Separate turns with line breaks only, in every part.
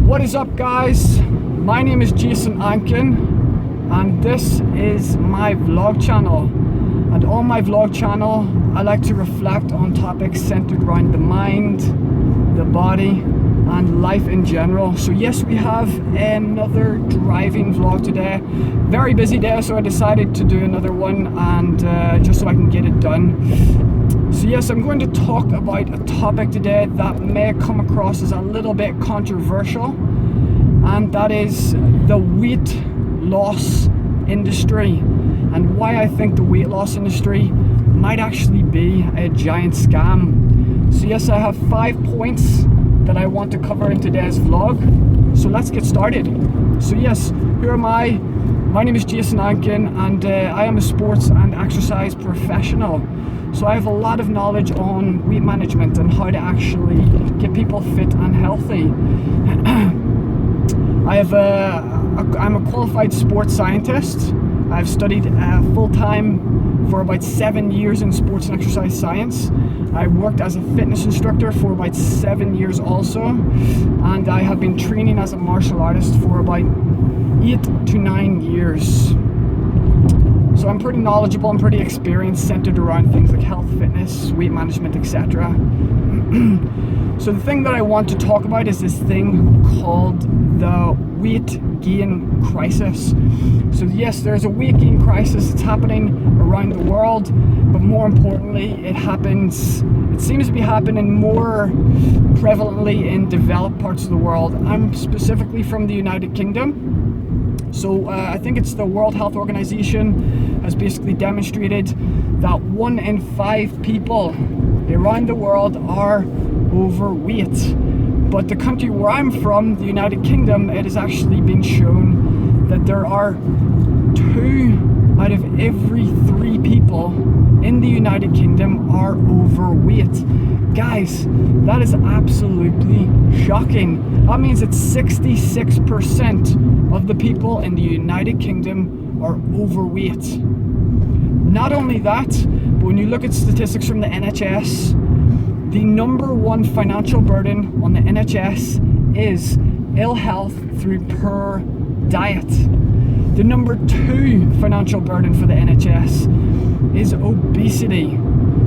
What is up, guys? My name is Jason Ankin and this is my vlog channel. And on my vlog channel I like to reflect on topics centered around the mind, the body and life in general. So yes, we have another driving vlog today. Very busy day, so I decided to do another one and just so I can get it done. So yes, I'm going to talk about a topic today that may come across as a little bit controversial, and that is the weight loss industry and why I think the weight loss industry might actually be a giant scam. So yes, I have 5 points that I want to cover in today's vlog. So let's get started. So yes, who am I? My name is Jason Ankin and I am a sports and exercise professional. So I have a lot of knowledge on weight management and how to actually get people fit and healthy. I'm a qualified sports scientist. I've studied full-time for about 7 years in sports and exercise science. I worked as a fitness instructor for about 7 years also, and I have been training as a martial artist for about 8 to 9 years. So I'm pretty knowledgeable and pretty experienced, centered around things like health, fitness, weight management, etc. So the thing that I want to talk about is this thing called the weight gain crisis. So yes, there's a weight gain crisis. It's happening around the world, but more importantly, it seems to be happening more prevalently in developed parts of the world. I'm specifically from the United Kingdom. So I think it's the World Health Organization has basically demonstrated that 1 in 5 people around the world are overweight. But the country where I'm from, the United Kingdom, it has actually been shown that there are 2 out of every 3 people in the United Kingdom are overweight. Guys, that is absolutely shocking. That means that 66% of the people in the United Kingdom are overweight. Not only that, but when you look at statistics from the NHS, the number 1 financial burden on the NHS is ill health through poor diet. The number 2 financial burden for the NHS is obesity.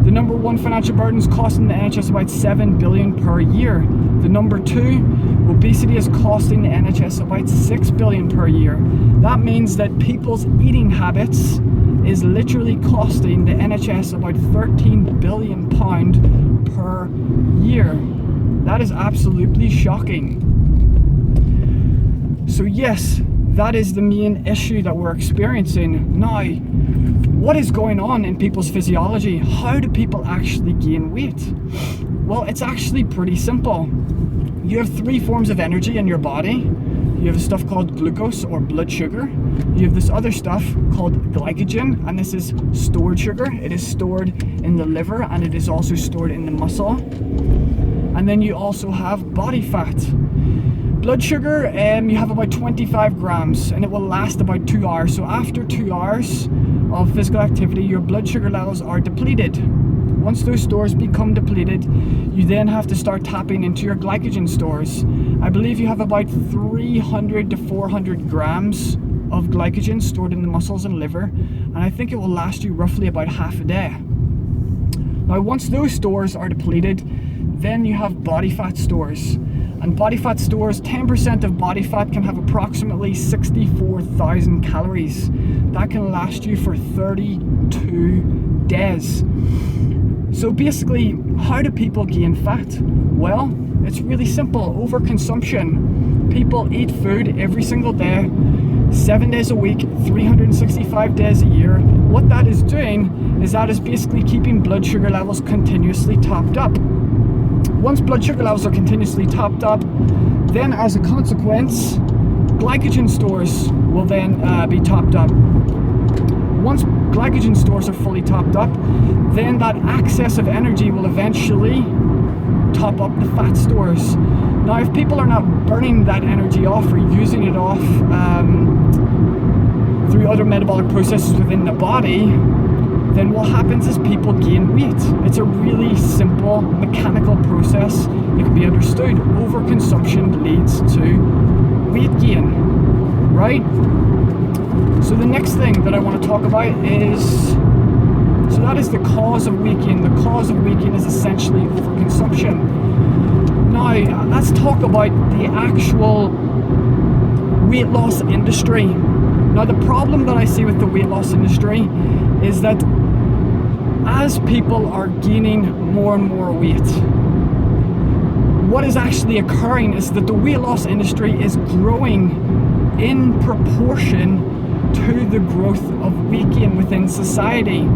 The number 1 financial burden is costing the NHS about 7 billion per year. The number 2, obesity, is costing the NHS about 6 billion per year. That means that people's eating habits is literally costing the NHS about £13 billion per year. That is absolutely shocking. So yes, that is the main issue that we're experiencing. Now, what is going on in people's physiology? How do people actually gain weight? Well, it's actually pretty simple. You have 3 forms of energy in your body. You have stuff called glucose or blood sugar. You have this other stuff called glycogen, and this is stored sugar. It is stored in the liver and it is also stored in the muscle. And then you also have body fat. Blood sugar, you have about 25 grams and it will last about 2 hours. So after 2 hours of physical activity, your blood sugar levels are depleted. Once those stores become depleted, you then have to start tapping into your glycogen stores. I believe you have about 300 to 400 grams of glycogen stored in the muscles and liver, and I think it will last you roughly about half a day. Now, once those stores are depleted, then you have body fat stores. And body fat stores, 10% of body fat can have approximately 64,000 calories. That can last you for 32 days. So basically, how do people gain fat? Well, it's really simple. Overconsumption. People eat food every single day, 7 days a week, 365 days a year. What that is doing is that is basically keeping blood sugar levels continuously topped up. Once blood sugar levels are continuously topped up, then as a consequence, glycogen stores will then be topped up. Once glycogen stores are fully topped up, then that excess of energy will eventually top up the fat stores. Now, if people are not burning that energy off or using it off through other metabolic processes within the body, then what happens is people gain weight. It's a really simple mechanical process. It can be understood. Overconsumption leads to right? So the next thing that I want to talk about is, so that is the cause of weight gain. The cause of weight gain is essentially overconsumption. Now, let's talk about the actual weight loss industry. Now, the problem that I see with the weight loss industry is that as people are gaining more and more weight, what is actually occurring is that the weight loss industry is growing in proportion to the growth of weight gain within society.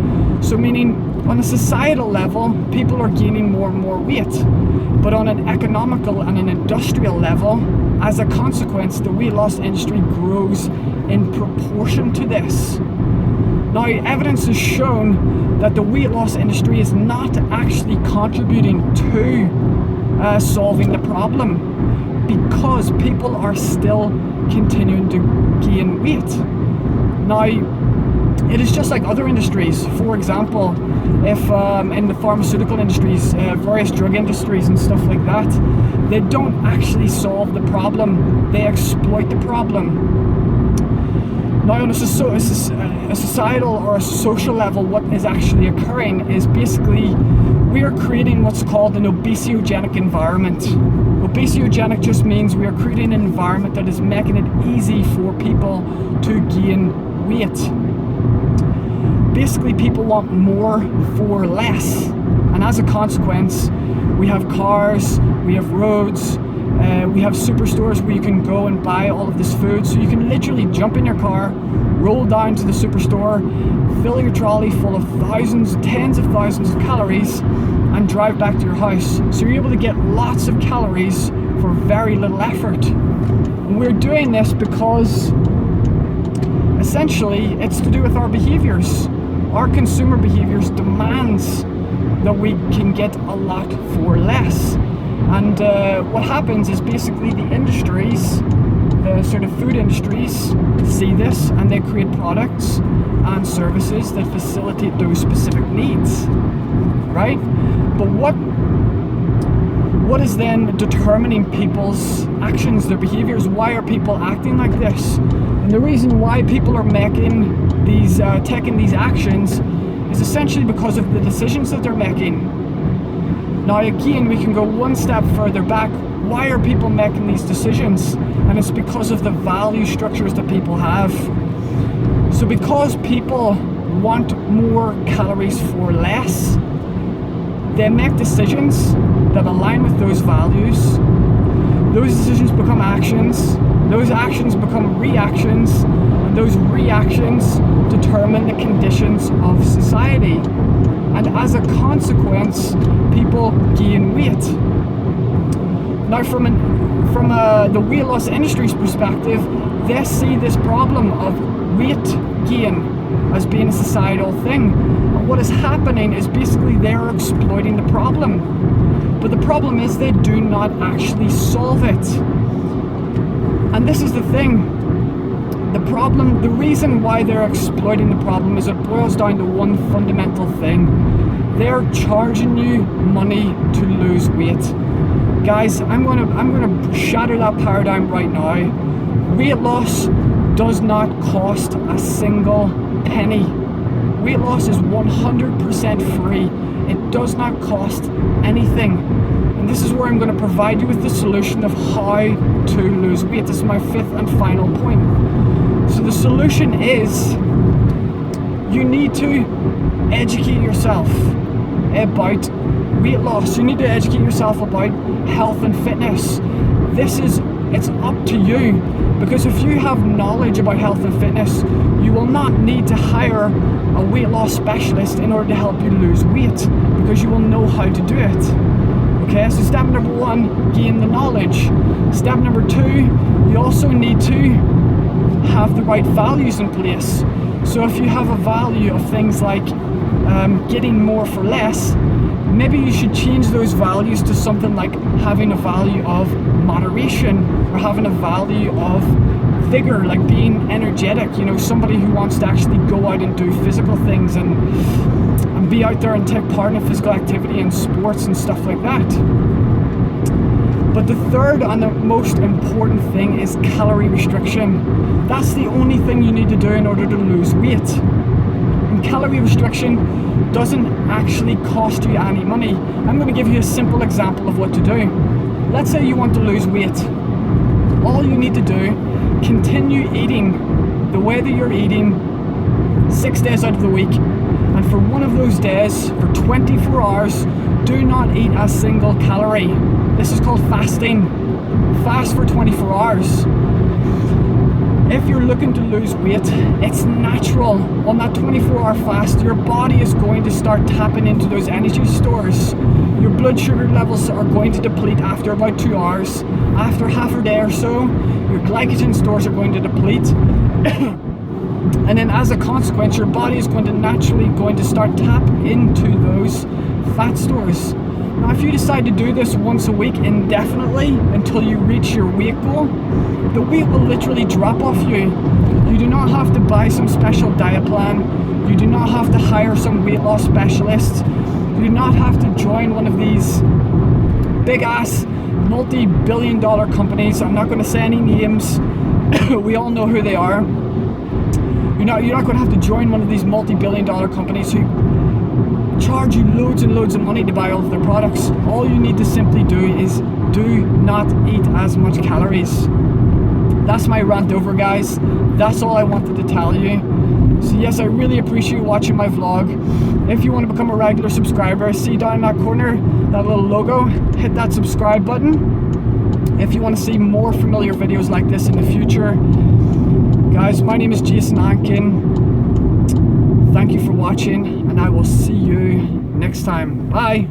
So meaning, on a societal level, people are gaining more and more weight, but on an economical and an industrial level, as a consequence, the weight loss industry grows in proportion to this. Now, evidence has shown that the weight loss industry is not actually contributing to solving the problem, because people are still continuing to gain weight. Now, it is just like other industries. For example, if in the pharmaceutical industries, various drug industries and stuff like that, they don't actually solve the problem, they exploit the problem. Now, on a societal or a social level, what is actually occurring is basically we are creating what's called an obesogenic environment. Obesogenic just means we are creating an environment that is making it easy for people to gain weight. Basically, people want more for less, and as a consequence, we have cars, we have roads, we have superstores where you can go and buy all of this food. So you can literally jump in your car, roll down to the superstore, fill your trolley full of thousands, tens of thousands of calories, and drive back to your house. So you're able to get lots of calories for very little effort. And we're doing this because essentially it's to do with our behaviors. Our consumer behaviors demands that we can get a lot for less. And what happens is basically the industries, the sort of food industries, see this and they create products and services that facilitate those specific needs, right? But what is then determining people's actions, their behaviors? Why are people acting like this? And the reason why people are making these, taking these actions is essentially because of the decisions that they're making. Now again, we can go one step further back. Why are people making these decisions? And it's because of the value structures that people have. So because people want more calories for less, they make decisions that align with those values. Those decisions become actions. Those actions become reactions. And those reactions determine the conditions of society. And as a consequence, people gain weight. Now, from the weight loss industry's perspective, they see this problem of weight gain as being a societal thing. And what is happening is basically they're exploiting the problem. But the problem is they do not actually solve it. And this is the thing. The problem, the reason why they're exploiting the problem is it boils down to one fundamental thing. They're charging you money to lose weight. Guys, I'm gonna shatter that paradigm right now. Weight loss does not cost a single penny. Weight loss is 100% free. It does not cost anything. And this is where I'm going to provide you with the solution of how to lose weight. This is my fifth and final point. So the solution is you need to educate yourself about weight loss. You need to educate yourself about health and fitness. It's up to you, because if you have knowledge about health and fitness, you will not need to hire a weight loss specialist in order to help you lose weight, because you will know how to do it. Okay, so step number one, gain the knowledge. Step number two, you also need to have the right values in place. So if you have a value of things like getting more for less, maybe you should change those values to something like having a value of moderation, or having a value of vigor, like being energetic, you know, somebody who wants to actually go out and do physical things and be out there and take part in physical activity and sports and stuff like that. But the third and the most important thing is calorie restriction. That's the only thing you need to do in order to lose weight. And calorie restriction doesn't actually cost you any money. I'm going to give you a simple example of what to do. Let's say you want to lose weight. All you need to do, continue eating the way that you're eating 6 days out of the week. And for one of those days, for 24 hours, do not eat a single calorie. This is called fasting. Fast for 24 hours. If you're looking to lose weight, it's natural. On that 24-hour fast, your body is going to start tapping into those energy stores. Your blood sugar levels are going to deplete after about 2 hours. After half a day or so, your glycogen stores are going to deplete. And then as a consequence, your body is going to naturally start tap into those fat stores. Now, if you decide to do this once a week indefinitely until you reach your weight goal, the weight will literally drop off you. You do not have to buy some special diet plan. You do not have to hire some weight loss specialist. You do not have to join one of these big ass multi-billion-dollar companies. I'm not going to say any names. We all know who they are. You're not going to have to join one of these multi-billion-dollar companies who charge you loads and loads of money to buy all of their products. All you need to simply do is do not eat as much calories. That's my rant over, guys. That's all I wanted to tell you. So yes, I really appreciate you watching my vlog. If you want to become a regular subscriber, see down in that corner, that little logo, hit that subscribe button. If you want to see more familiar videos like this in the future. Guys, my name is Jason Ankin. Thank you for watching, and I will see you next time. Bye.